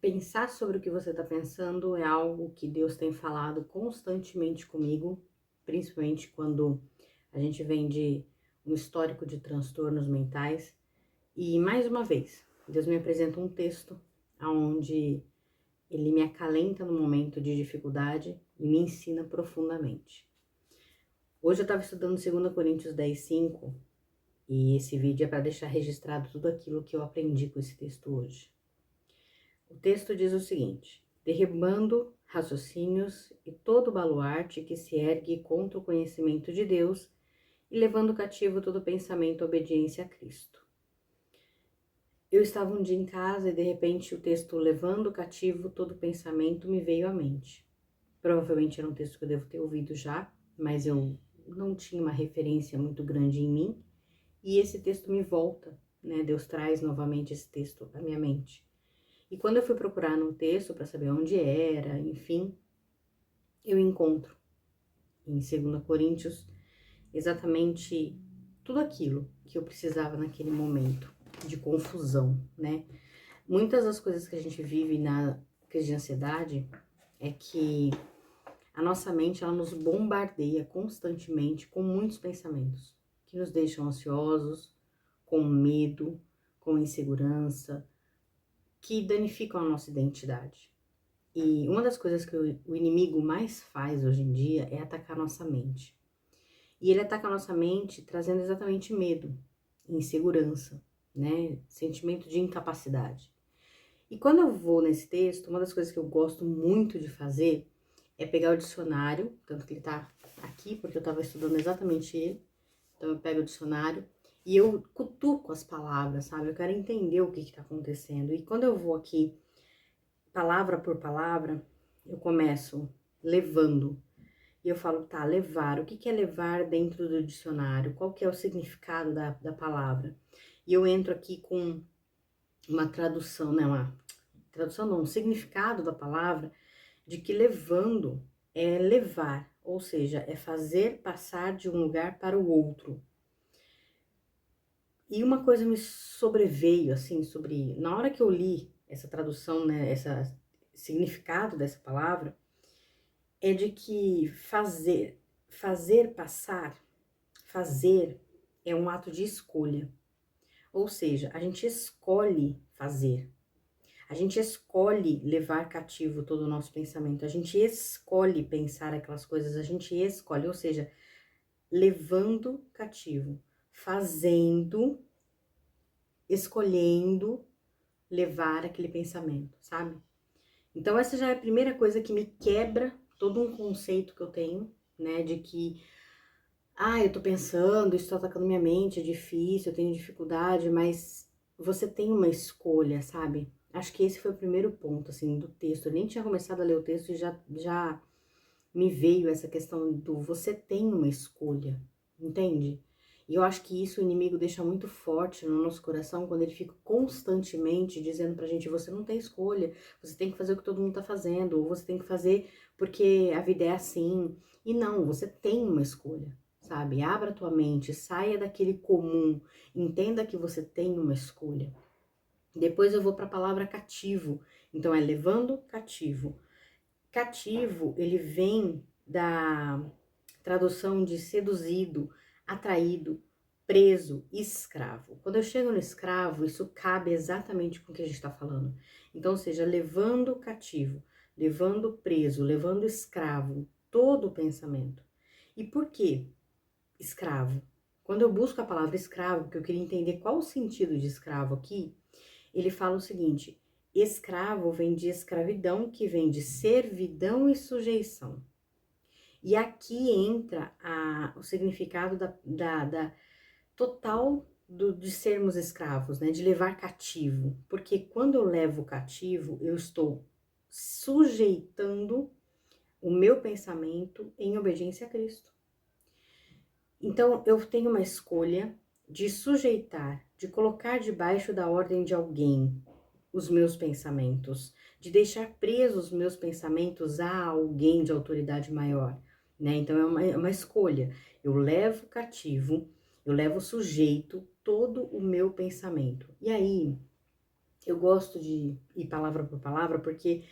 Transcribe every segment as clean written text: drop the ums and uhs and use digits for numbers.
Pensar sobre o que você está pensando é algo que Deus tem falado constantemente comigo, principalmente quando a gente vem de um histórico de transtornos mentais. E mais uma vez, Deus me apresenta um texto onde ele me acalenta no momento de dificuldade e me ensina profundamente. Hoje eu estava estudando 2 Coríntios 10:5 e esse vídeo é para deixar registrado tudo aquilo que eu aprendi com esse texto hoje. O texto diz o seguinte: derribando raciocínios e todo baluarte que se ergue contra o conhecimento de Deus e levando cativo todo pensamento à obediência a Cristo. Eu estava um dia em casa e de repente o texto levando cativo todo pensamento me veio à mente. Provavelmente era um texto que eu devo ter ouvido já, mas eu não tinha uma referência muito grande em mim. E esse texto me volta, né? Deus traz novamente esse texto à minha mente. E quando eu fui procurar no texto para saber onde era, enfim, eu encontro em 2 Coríntios exatamente tudo aquilo que eu precisava naquele momento de confusão, né? Muitas das coisas que a gente vive na crise de ansiedade é que a nossa mente, ela nos bombardeia constantemente com muitos pensamentos que nos deixam ansiosos, com medo, com insegurança, que danificam a nossa identidade. E uma das coisas que o inimigo mais faz hoje em dia é atacar a nossa mente. E ele ataca a nossa mente trazendo exatamente medo, insegurança, né? Sentimento de incapacidade. E quando eu vou nesse texto, uma das coisas que eu gosto muito de fazer é pegar o dicionário, tanto que ele tá aqui, porque eu tava estudando exatamente ele. Então eu pego o dicionário e eu cutuco as palavras, sabe? Eu quero entender o que que tá acontecendo. E quando eu vou aqui, palavra por palavra, eu começo levando. E eu falo, tá, levar. O que que é levar dentro do dicionário? Qual que é o significado da palavra? E eu entro aqui com uma tradução, né? Uma tradução não, um significado da palavra, de que levando é levar, ou seja, é fazer passar de um lugar para o outro. E uma coisa me sobreveio, assim, na hora que eu li essa tradução, né, esse significado dessa palavra, é de que fazer passar, fazer é um ato de escolha. Ou seja, a gente escolhe fazer. A gente escolhe levar cativo todo o nosso pensamento. A gente escolhe pensar aquelas coisas, a gente escolhe, ou seja, levando cativo, fazendo, escolhendo levar aquele pensamento, sabe? Então essa já é a primeira coisa que me quebra todo um conceito que eu tenho, né, de que eu tô pensando, isso tá atacando minha mente, é difícil, eu tenho dificuldade, mas você tem uma escolha, sabe? Acho que esse foi o primeiro ponto, assim, do texto. Eu nem tinha começado a ler o texto e já me veio essa questão do você tem uma escolha, entende? E eu acho que isso o inimigo deixa muito forte no nosso coração quando ele fica constantemente dizendo pra gente, você não tem escolha, você tem que fazer o que todo mundo tá fazendo, ou você tem que fazer porque a vida é assim. E não, você tem uma escolha, sabe? Abra tua mente, saia daquele comum, entenda que você tem uma escolha. Depois eu vou para a palavra cativo. Então é levando cativo. Cativo, ele vem da tradução de seduzido, atraído, preso, escravo. Quando eu chego no escravo, isso cabe exatamente com o que a gente está falando. Então, ou seja, levando cativo, levando preso, levando escravo, todo o pensamento. E por que escravo? Quando eu busco a palavra escravo, porque eu queria entender qual o sentido de escravo aqui, ele fala o seguinte: escravo vem de escravidão, que vem de servidão e sujeição. E aqui entra o significado da total de sermos escravos, né? De levar cativo. Porque quando eu levo cativo, eu estou sujeitando o meu pensamento em obediência a Cristo. Então, eu tenho uma escolha de sujeitar, de colocar debaixo da ordem de alguém os meus pensamentos, de deixar presos os meus pensamentos a alguém de autoridade maior, né? Então, é uma escolha. Eu levo cativo, eu levo sujeito todo o meu pensamento. E aí, Eu gosto de ir palavra por palavra, porque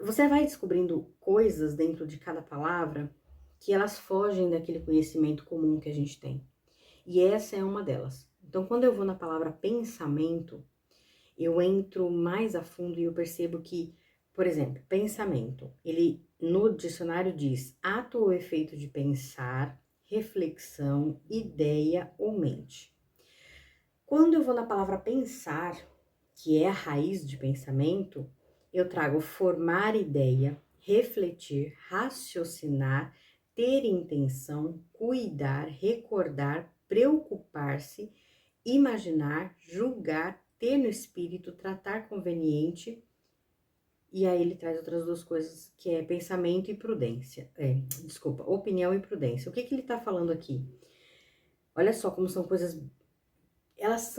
você vai descobrindo coisas dentro de cada palavra que elas fogem daquele conhecimento comum que a gente tem. E essa é uma delas. Então, quando eu vou na palavra pensamento, eu entro mais a fundo e eu percebo que, por exemplo, pensamento, ele no dicionário diz ato ou efeito de pensar, reflexão, ideia ou mente. Quando eu vou na palavra pensar, que é a raiz de pensamento, eu trago formar ideia, refletir, raciocinar, ter intenção, cuidar, recordar, preocupar-se, imaginar, julgar, ter no espírito, tratar conveniente. E aí ele traz outras duas coisas, que é pensamento e prudência. Desculpa, opinião e prudência. O que ele tá falando aqui? Olha só como são coisas, elas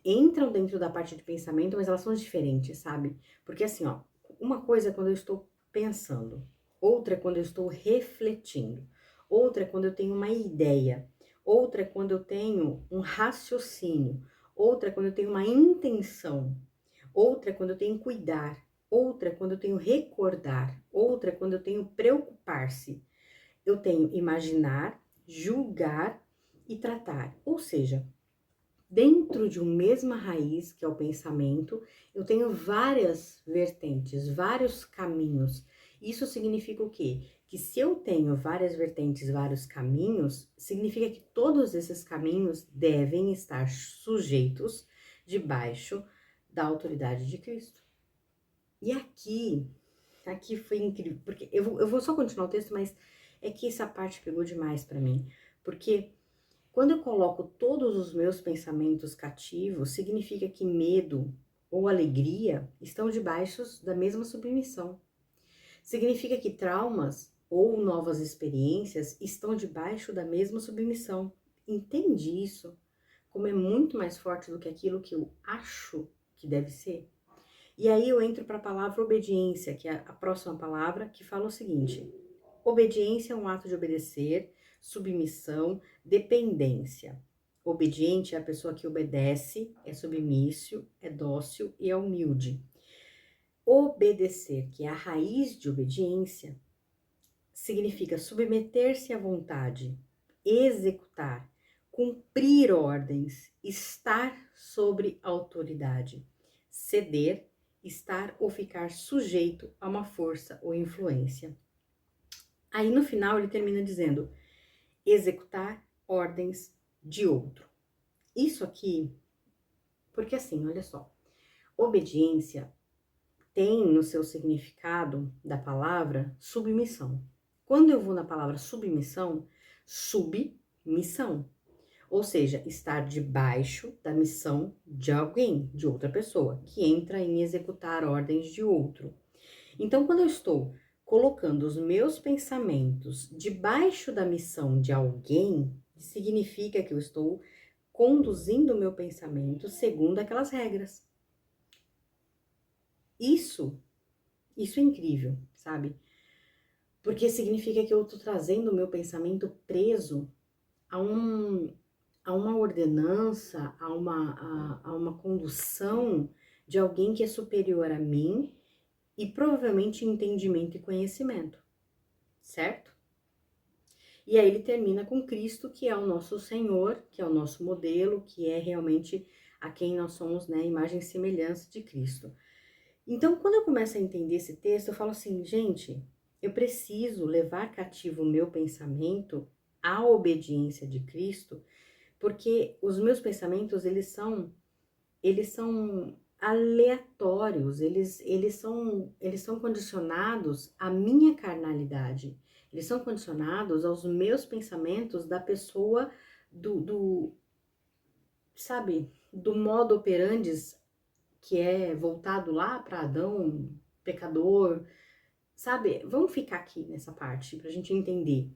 entram dentro da parte de pensamento, mas elas são diferentes, sabe? Porque assim, ó, uma coisa é quando eu estou pensando, outra é quando eu estou refletindo, outra é quando eu tenho uma ideia, outra é quando eu tenho um raciocínio, outra é quando eu tenho uma intenção, outra é quando eu tenho cuidar, outra é quando eu tenho recordar, outra é quando eu tenho preocupar-se. Eu tenho imaginar, julgar e tratar. Ou seja, dentro de uma mesma raiz, que é o pensamento, eu tenho várias vertentes, vários caminhos. Isso significa o quê? Que se eu tenho várias vertentes, vários caminhos, significa que todos esses caminhos devem estar sujeitos debaixo da autoridade de Cristo. E aqui foi incrível, porque eu vou só continuar o texto, mas é que essa parte pegou demais para mim, porque quando eu coloco todos os meus pensamentos cativos, significa que medo ou alegria estão debaixo da mesma submissão. Significa que traumas ou novas experiências estão debaixo da mesma submissão. Entende isso? Como é muito mais forte do que aquilo que eu acho que deve ser. E aí eu entro para a palavra obediência, que é a próxima palavra, que fala o seguinte: obediência é um ato de obedecer, submissão, dependência. Obediente é a pessoa que obedece, é submisso, é dócil e é humilde. Obedecer, que é a raiz de obediência, significa submeter-se à vontade, executar, cumprir ordens, estar sobre autoridade, ceder, estar ou ficar sujeito a uma força ou influência. Aí no final ele termina dizendo: executar ordens de outro. Isso aqui, porque assim, olha só, obediência tem no seu significado da palavra submissão. Quando eu vou na palavra submissão, submissão, ou seja, estar debaixo da missão de alguém, de outra pessoa, que entra em executar ordens de outro. Então, quando eu estou colocando os meus pensamentos debaixo da missão de alguém, significa que eu estou conduzindo o meu pensamento segundo aquelas regras. Isso é incrível, sabe? Porque significa que eu estou trazendo o meu pensamento preso a uma ordenança, a uma condução de alguém que é superior a mim e provavelmente entendimento e conhecimento, certo? E aí ele termina com Cristo, que é o nosso Senhor, que é o nosso modelo, que é realmente a quem nós somos, né, imagem e semelhança de Cristo. Então, quando eu começo a entender esse texto, eu falo assim, gente, eu preciso levar cativo o meu pensamento à obediência de Cristo, porque os meus pensamentos, eles são aleatórios, eles são condicionados à minha carnalidade, eles são condicionados aos meus pensamentos da pessoa sabe, do modo operandi que é voltado lá para Adão, pecador, sabe? Vamos ficar aqui nessa parte pra gente entender.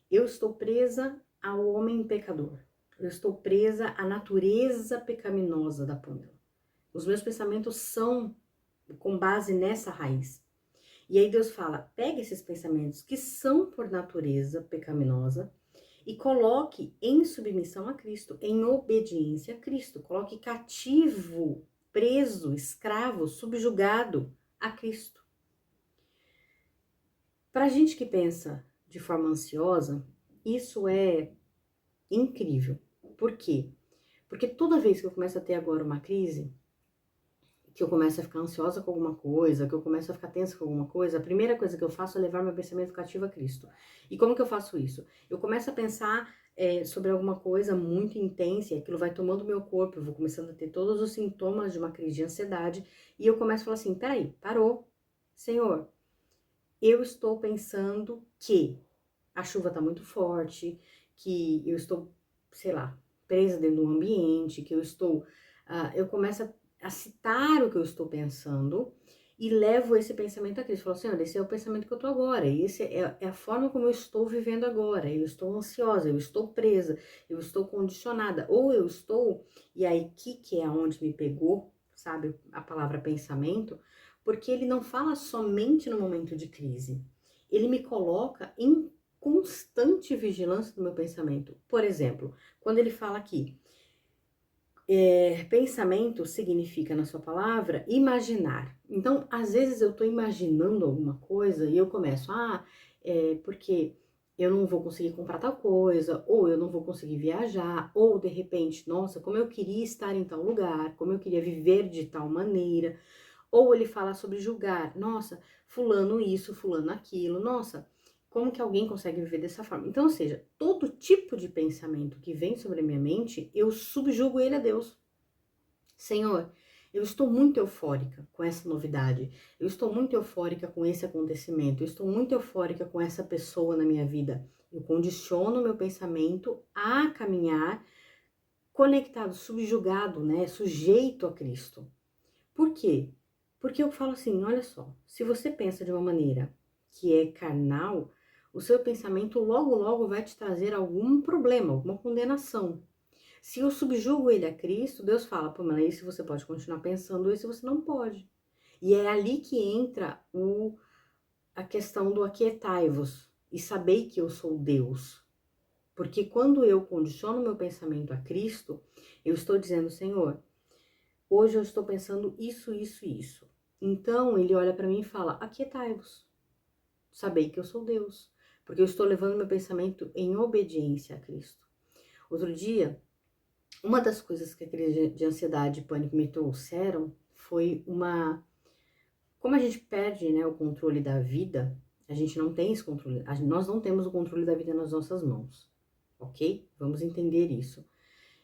Eu estou presa ao homem pecador. Eu estou presa à natureza pecaminosa da Pamela. Os meus pensamentos são com base nessa raiz. E aí Deus fala, pega esses pensamentos que são por natureza pecaminosa e coloque em submissão a Cristo, em obediência a Cristo. Coloque cativo preso, escravo, subjugado a Cristo. Para a gente que pensa de forma ansiosa, isso é incrível. Por quê? Porque toda vez que eu começo a ter agora uma crise, que eu começo a ficar ansiosa com alguma coisa, que eu começo a ficar tensa com alguma coisa, a primeira coisa que eu faço é levar meu pensamento cativo a Cristo. E como que eu faço isso? Eu começo a pensar sobre alguma coisa muito intensa, e aquilo vai tomando meu corpo, eu vou começando a ter todos os sintomas de uma crise de ansiedade, e eu começo a falar assim, peraí, parou, Senhor, eu estou pensando que a chuva tá muito forte, que eu estou, sei lá, presa dentro de um ambiente, que eu estou, eu começo a citar o que eu estou pensando e levo esse pensamento a Cristo. Falo, Senhor, esse é o pensamento que eu tô agora, esse é a forma como eu estou vivendo agora, eu estou ansiosa, eu estou presa, eu estou condicionada, ou eu estou, e aí que é onde me pegou, sabe, a palavra pensamento, porque ele não fala somente no momento de crise, ele me coloca em constante vigilância do meu pensamento. Por exemplo, quando ele fala aqui, pensamento significa, na sua palavra, imaginar. Então, às vezes eu tô imaginando alguma coisa e eu começo, porque eu não vou conseguir comprar tal coisa, ou eu não vou conseguir viajar, ou de repente, nossa, como eu queria estar em tal lugar, como eu queria viver de tal maneira. Ou ele fala sobre julgar, nossa, fulano isso, fulano aquilo, nossa, como que alguém consegue viver dessa forma? Então, ou seja, todo tipo de pensamento que vem sobre a minha mente, eu subjugo ele a Deus. Senhor, eu estou muito eufórica com essa novidade, eu estou muito eufórica com esse acontecimento, eu estou muito eufórica com essa pessoa na minha vida. Eu condiciono meu pensamento a caminhar conectado, subjugado, né, sujeito a Cristo. Por quê? Porque eu falo assim, olha só, se você pensa de uma maneira que é carnal, o seu pensamento logo, logo vai te trazer algum problema, alguma condenação. Se eu subjugo ele a Cristo, Deus fala, pô, mas isso você pode continuar pensando, isso você não pode. E é ali que entra a questão do aquietai-vos e sabei que eu sou Deus. Porque quando eu condiciono meu pensamento a Cristo, eu estou dizendo, Senhor, hoje eu estou pensando isso, isso e isso. Então ele olha para mim e fala: aquietai-vos, sabei que eu sou Deus, porque eu estou levando meu pensamento em obediência a Cristo. Outro dia, uma das coisas que a crise de ansiedade e pânico me trouxeram foi como a gente perde, né, o controle da vida, a gente não tem esse controle, nós não temos o controle da vida nas nossas mãos, ok? Vamos entender isso.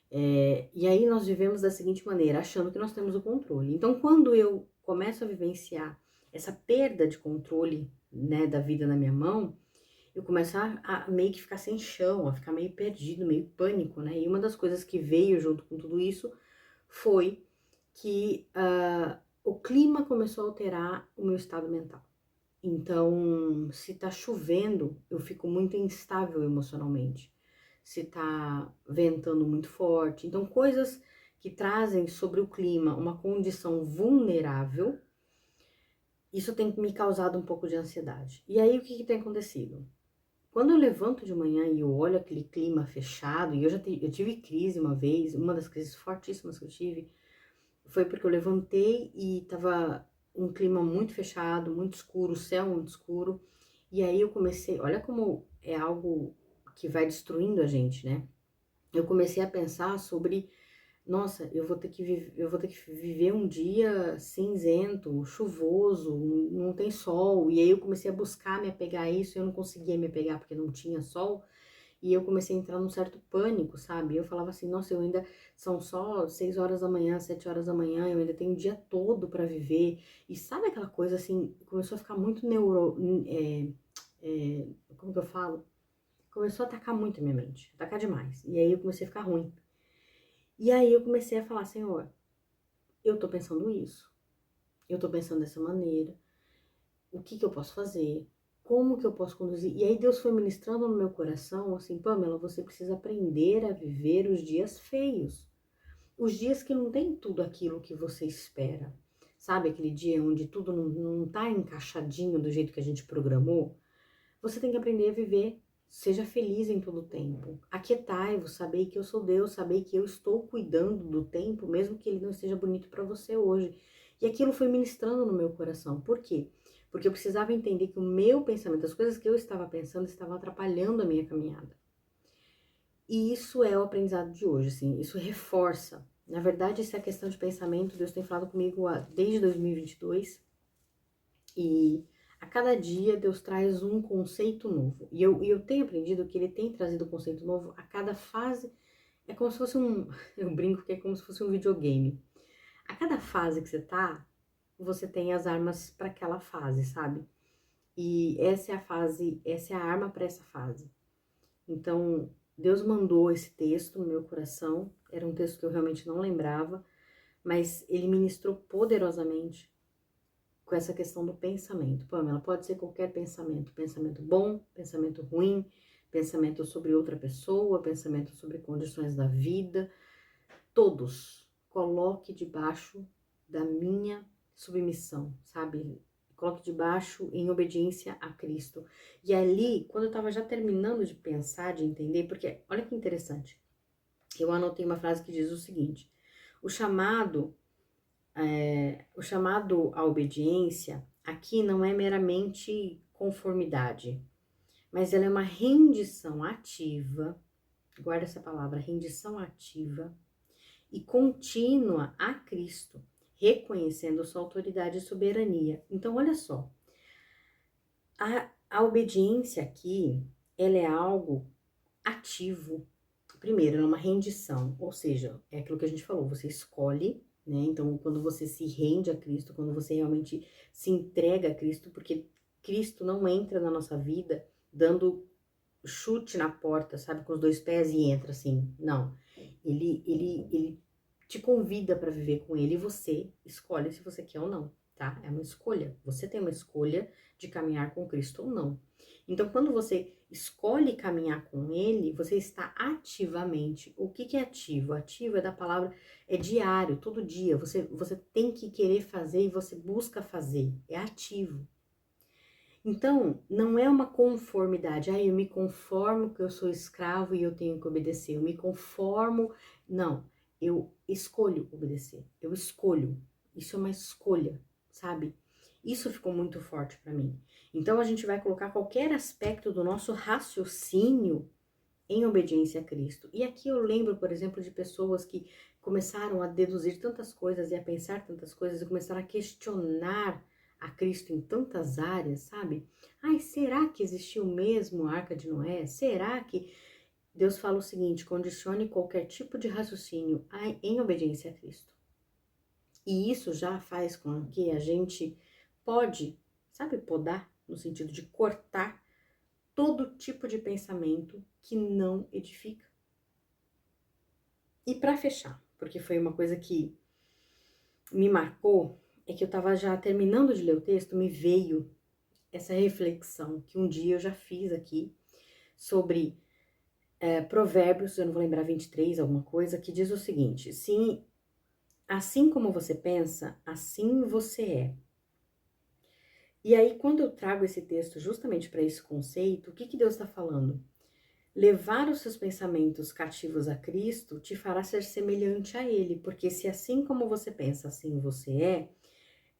E aí nós vivemos da seguinte maneira, achando que nós temos o controle. Então, quando eu começo a vivenciar essa perda de controle, né, da vida na minha mão, eu começo a meio que ficar sem chão, a ficar meio perdido, meio pânico, né? E uma das coisas que veio junto com tudo isso foi que o clima começou a alterar o meu estado mental. Então, se tá chovendo, eu fico muito instável emocionalmente. Se tá ventando muito forte. Então, coisas que trazem sobre o clima uma condição vulnerável, isso tem me causado um pouco de ansiedade. E aí, o que tem acontecido? Quando eu levanto de manhã e eu olho aquele clima fechado, e eu tive crise uma vez, uma das crises fortíssimas que eu tive, foi porque eu levantei e tava um clima muito fechado, muito escuro, o céu muito escuro. E aí eu comecei, olha como é algo que vai destruindo a gente, né? Eu comecei a pensar sobre, nossa, eu vou ter que viver um dia cinzento, chuvoso, não tem sol. E aí eu comecei a buscar me apegar a isso, eu não conseguia me apegar porque não tinha sol. E eu comecei a entrar num certo pânico, sabe? Eu falava assim, nossa, eu ainda são só 6 horas da manhã, 7 horas da manhã, eu ainda tenho o dia todo para viver. E sabe aquela coisa assim, começou a ficar muito como que eu falo? Começou a atacar muito a minha mente, atacar demais. E aí eu comecei a ficar ruim. E aí eu comecei a falar, Senhor, eu tô pensando isso, eu tô pensando dessa maneira, o que que eu posso fazer? Como que eu posso conduzir? E aí Deus foi ministrando no meu coração, assim, Pamela, você precisa aprender a viver os dias feios. Os dias que não tem tudo aquilo que você espera. Sabe aquele dia onde tudo não tá encaixadinho do jeito que a gente programou? Você tem que aprender a viver Seja feliz em todo o tempo. Aquietai-vos, sabei que eu sou Deus, sabei que eu estou cuidando do tempo, mesmo que ele não esteja bonito para você hoje. E aquilo foi ministrando no meu coração. Por quê? Porque eu precisava entender que o meu pensamento, as coisas que eu estava pensando, estavam atrapalhando a minha caminhada. E isso é o aprendizado de hoje, assim, isso reforça. Na verdade, essa questão de pensamento, Deus tem falado comigo desde 2022, e a cada dia Deus traz um conceito novo. E eu tenho aprendido que Ele tem trazido um conceito novo a cada fase. É como se fosse eu brinco que é como se fosse um videogame. A cada fase que você tem as armas para aquela fase, sabe? E essa é a fase, essa é a arma para essa fase. Então, Deus mandou esse texto no meu coração. Era um texto que eu realmente não lembrava, mas Ele ministrou poderosamente com essa questão do pensamento. Pamela, pode ser qualquer pensamento. Pensamento bom, pensamento ruim, pensamento sobre outra pessoa, pensamento sobre condições da vida. Todos coloque debaixo da minha submissão, sabe? Coloque debaixo em obediência a Cristo. E ali, quando eu estava já terminando de pensar, de entender, porque olha que interessante, eu anotei uma frase que diz o seguinte: o chamado à obediência aqui não é meramente conformidade, mas ela é uma rendição ativa, guarda essa palavra, rendição ativa e contínua a Cristo, reconhecendo sua autoridade e soberania. Então, olha só, a obediência aqui, ela é algo ativo. Primeiro, ela é uma rendição, ou seja, é aquilo que a gente falou, você escolhe, né? Então, quando você se rende a Cristo, quando você realmente se entrega a Cristo, porque Cristo não entra na nossa vida dando chute na porta, sabe, com os dois pés e entra assim. Não. Ele te convida para viver com ele e você escolhe se você quer ou não, tá? É uma escolha. Você tem uma escolha de caminhar com Cristo ou não. Então, quando você escolhe caminhar com ele, você está ativamente. O que é ativo? Ativo é da palavra, é diário, todo dia. Você tem que querer fazer e você busca fazer. É ativo. Então, não é uma conformidade. Ah, eu me conformo que eu sou escravo e eu tenho que obedecer. Eu me conformo. Não, eu escolho obedecer. Eu escolho. Isso é uma escolha, sabe? Isso ficou muito forte para mim. Então, a gente vai colocar qualquer aspecto do nosso raciocínio em obediência a Cristo. E aqui eu lembro, por exemplo, de pessoas que começaram a deduzir tantas coisas e a pensar tantas coisas e começaram a questionar a Cristo em tantas áreas, sabe? Ai, será que existiu mesmo a Arca de Noé? Será que Deus fala o seguinte: condicione qualquer tipo de raciocínio em obediência a Cristo. E isso já faz com que a gente pode, sabe, podar, no sentido de cortar todo tipo de pensamento que não edifica. E para fechar, porque foi uma coisa que me marcou, é que eu estava já terminando de ler o texto, me veio essa reflexão que um dia eu já fiz aqui sobre Provérbios, eu não vou lembrar 23, alguma coisa, que diz o seguinte: sim, assim como você pensa, assim você é. E aí, quando eu trago esse texto justamente para esse conceito, o que Deus está falando? Levar os seus pensamentos cativos a Cristo te fará ser semelhante a Ele, porque se assim como você pensa, assim você é,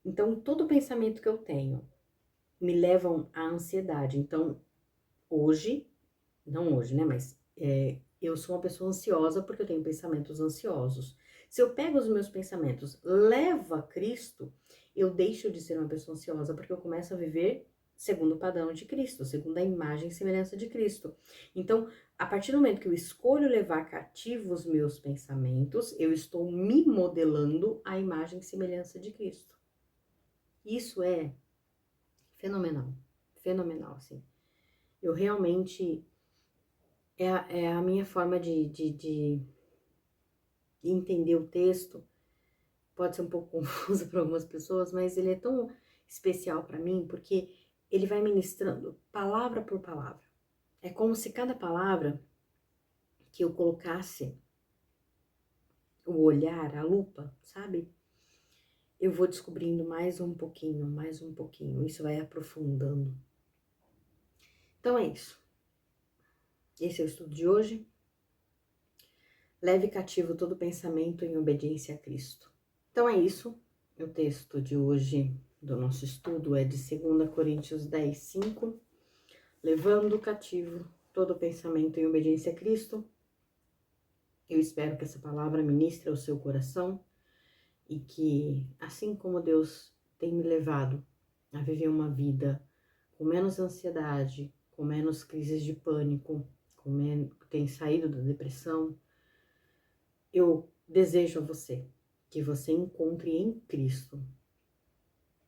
então todo pensamento que eu tenho me levam à ansiedade. Então, hoje, não hoje, né, mas eu sou uma pessoa ansiosa porque eu tenho pensamentos ansiosos. Se eu pego os meus pensamentos, levo a Cristo, eu deixo de ser uma pessoa ansiosa porque eu começo a viver segundo o padrão de Cristo, segundo a imagem e semelhança de Cristo. Então, a partir do momento que eu escolho levar cativo os meus pensamentos, eu estou me modelando a imagem e semelhança de Cristo. Isso é fenomenal, fenomenal, assim. Eu realmente, é a minha forma de entender o texto. Pode ser um pouco confuso para algumas pessoas, mas ele é tão especial para mim porque ele vai ministrando palavra por palavra. É como se cada palavra que eu colocasse o olhar, a lupa, sabe? Eu vou descobrindo mais um pouquinho, mais um pouquinho. Isso vai aprofundando. Então é isso. Esse é o estudo de hoje. Leve cativo todo pensamento em obediência a Cristo. Então é isso. O texto de hoje do nosso estudo é de 2 Coríntios 10, 5. Levando cativo todo pensamento em obediência a Cristo. Eu espero que essa palavra ministre ao seu coração e que, assim como Deus tem me levado a viver uma vida com menos ansiedade, com menos crises de pânico, tem saído da depressão, eu desejo a você que você encontre em Cristo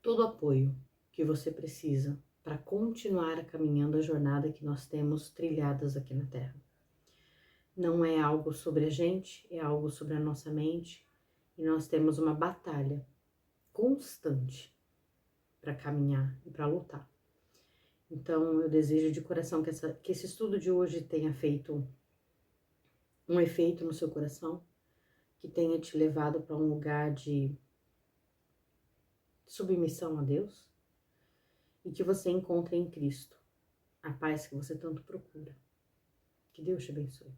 todo o apoio que você precisa para continuar caminhando a jornada que nós temos trilhadas aqui na Terra. Não é algo sobre a gente, é algo sobre a nossa mente, e nós temos uma batalha constante para caminhar e para lutar. Então, eu desejo de coração que esse estudo de hoje tenha feito um efeito no seu coração, que tenha te levado para um lugar de submissão a Deus e que você encontre em Cristo a paz que você tanto procura. Que Deus te abençoe.